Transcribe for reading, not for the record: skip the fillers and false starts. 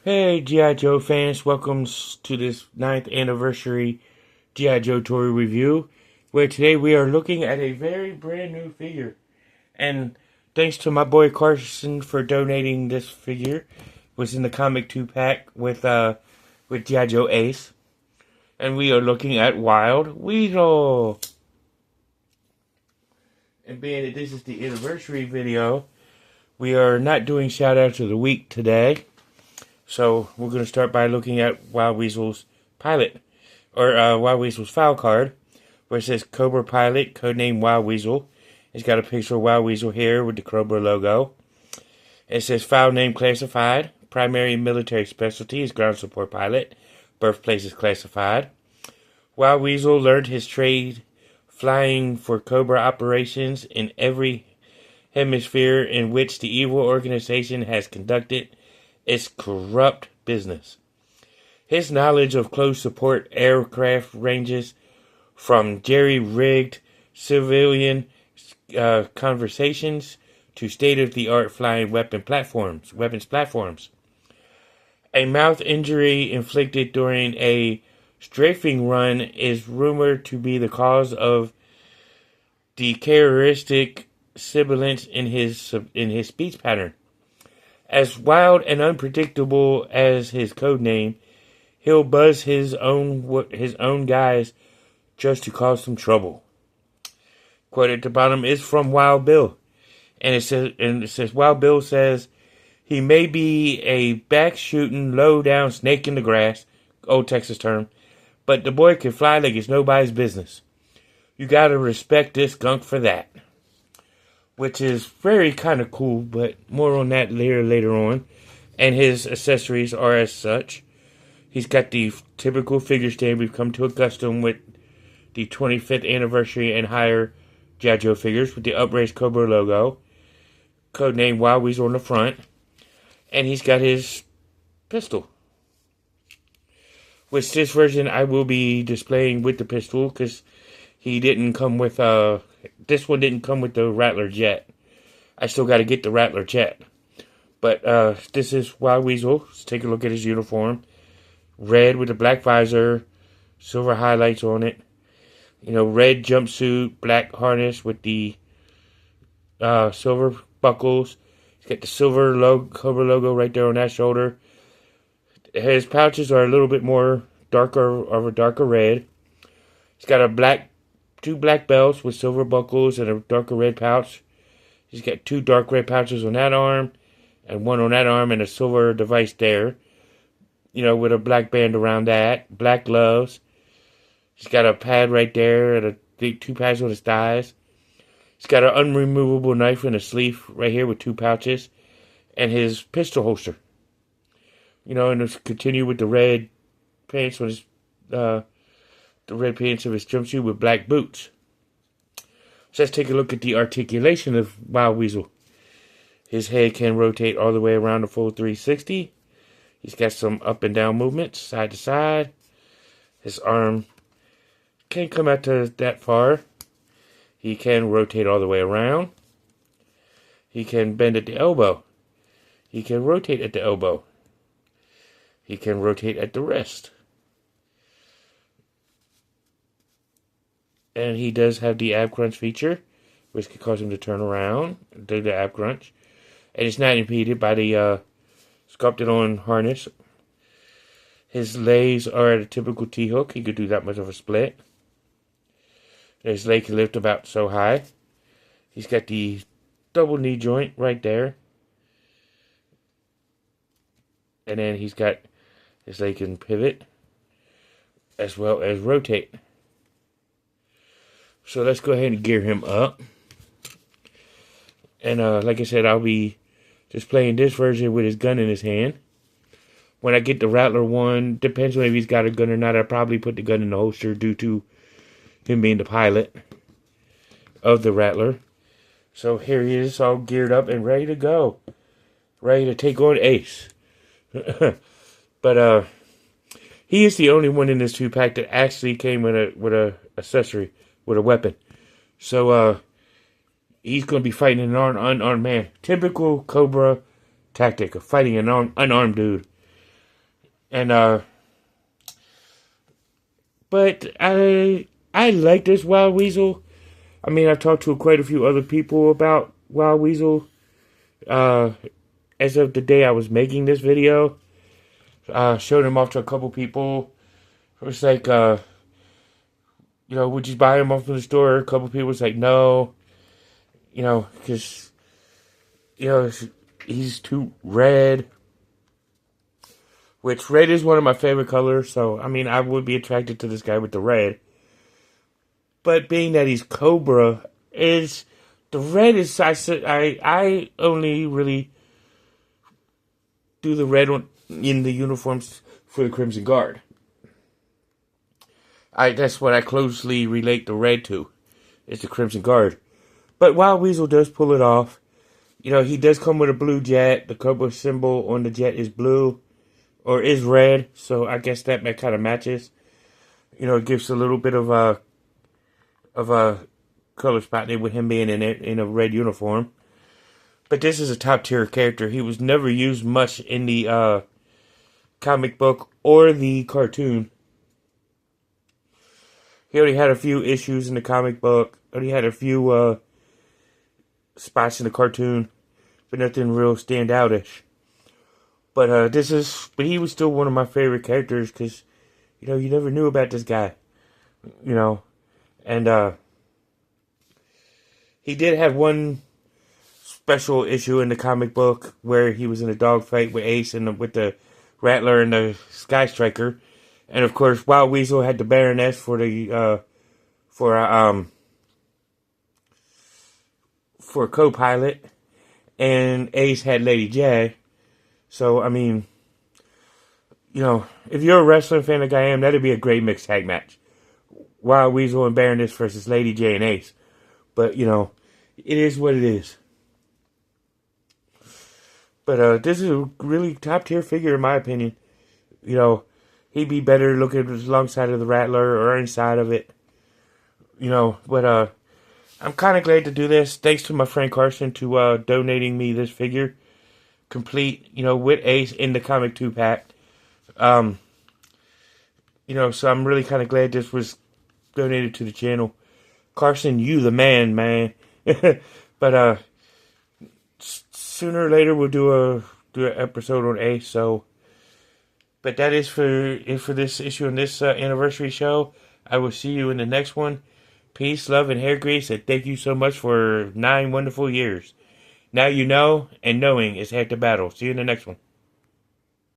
Hey G.I. Joe fans, welcome to this 9th anniversary G.I. Joe toy review, where today we are looking at a very brand new figure. And thanks to my boy Carson for donating this figure. It was in the comic 2-pack with G.I. Joe Ace. And we are looking at Wild Weasel. And being that this is the anniversary video, we are not doing shout outs of the week today. So we're going to start by looking at Wild Weasel's pilot, or Wild Weasel's file card, where it says Cobra pilot, codename Wild Weasel. It's got a picture of Wild Weasel here with the Cobra logo. It says file name classified, primary military specialty is ground support pilot, birthplace is classified. Wild Weasel learned his trade flying for Cobra operations in every hemisphere in which the evil organization has conducted its corrupt business. His knowledge of close support aircraft ranges from jerry-rigged civilian conversations to state-of-the-art flying weapons platforms. A mouth injury inflicted during a strafing run is rumored to be the cause of the characteristic sibilance in his speech pattern. As wild and unpredictable as his codename, he'll buzz his own guys just to cause some trouble. Quote at the bottom is from Wild Bill, and it says Wild Bill says he may be a back-shooting, low-down snake in the grass, old Texas term, but the boy can fly like it's nobody's business. You gotta respect this skunk for that. Which is very kind of cool, but more on that later on. And his accessories are as such. He's got the typical figure stand we've come to accustom with the 25th anniversary and higher G.I. Joe figures with the upraised Cobra logo. Codename Wild Weasel on the front. And he's got his pistol. Which this version I will be displaying with the pistol because he didn't come with this one didn't come with the Rattler jet. I still got to get the Rattler jet. But this is Wild Weasel. Let's take a look at his uniform. Red with a black visor, silver highlights on it. You know, red jumpsuit, black harness with the silver buckles. He's got the silver Cobra logo right there on that shoulder. His pouches are a little bit more darker, of a darker red. He's got two black belts with silver buckles and a darker red pouch. He's got two dark red pouches on that arm and one on that arm and a silver device there. You know, with a black band around that. Black gloves. He's got a pad right there and two pads on his thighs. He's got an unremovable knife in a sleeve right here with two pouches. And his pistol holster. You know, and let's continue with the red pants on his the red pants of his jumpsuit with black boots. So let's take a look at the articulation of Wild Weasel. His head can rotate all the way around the full 360. He's got some up and down movements, side to side. His arm can't come out to that far. He can rotate all the way around. He can bend at the elbow. He can rotate at the elbow. He can rotate at the wrist. And he does have the ab crunch feature, which could cause him to turn around and do the ab crunch. And it's not impeded by the sculpted on harness. His legs are at a typical T-hook. He could do that much of a split. His leg can lift about so high. He's got the double knee joint right there. And then he's got his leg can pivot as well as rotate. So let's go ahead and gear him up. And like I said, I'll be just playing this version with his gun in his hand. When I get the Rattler one, depends on if he's got a gun or not. I'll probably put the gun in the holster due to him being the pilot of the Rattler. So here he is, all geared up and ready to go. Ready to take on Ace. But he is the only one in this 2-pack that actually came with a accessory. With a weapon. So, he's going to be fighting an unarmed man. Typical Cobra tactic of fighting an unarmed dude. And but I like this Wild Weasel. I mean, I've talked to quite a few other people about Wild Weasel. Uh, as of the day I was making this video, showed him off to a couple people. It was like, would you buy him off from the store? A couple people was like, no, because he's too red. Which red is one of my favorite colors, so I mean, I would be attracted to this guy with the red. But being that he's Cobra, is the red is I only really do the red one in the uniforms for the Crimson Guard. That's what I closely relate the red to, is the Crimson Guard. But Wild Weasel does pull it off. He does come with a blue jet. The Cobra symbol on the jet is blue, or is red, so I guess that kind of matches. It gives a little bit of a color spot there with him being in a red uniform. But this is a top tier character. He was never used much in the comic book or the cartoon. He only had a few issues in the comic book. Only had a few spots in the cartoon, but nothing real standoutish. But but he was still one of my favorite characters because, you never knew about this guy, and he did have one special issue in the comic book where he was in a dogfight with Ace and with the Rattler and the Sky Striker, and of course Wild Weasel had the Baroness for a co-pilot, and Ace had Lady J. So I mean, if you're a wrestling fan like I am, that'd be a great mixed tag match. Wild Weasel and Baroness versus Lady J and Ace. But it is what it is. But this is a really top tier figure in my opinion. He'd be better looking alongside of the Rattler or inside of it. But I'm kind of glad to do this. Thanks to my friend Carson to donating me this figure, complete. With Ace in the comic 2-pack. So I'm really kind of glad this was donated to the channel. Carson, you the man. But sooner or later we'll do an episode on Ace. So, but that is for this issue and this anniversary show. I will see you in the next one. Peace, love, and hair grease, and thank you so much for 9 wonderful years. Now you know, and knowing is half the battle. See you in the next one.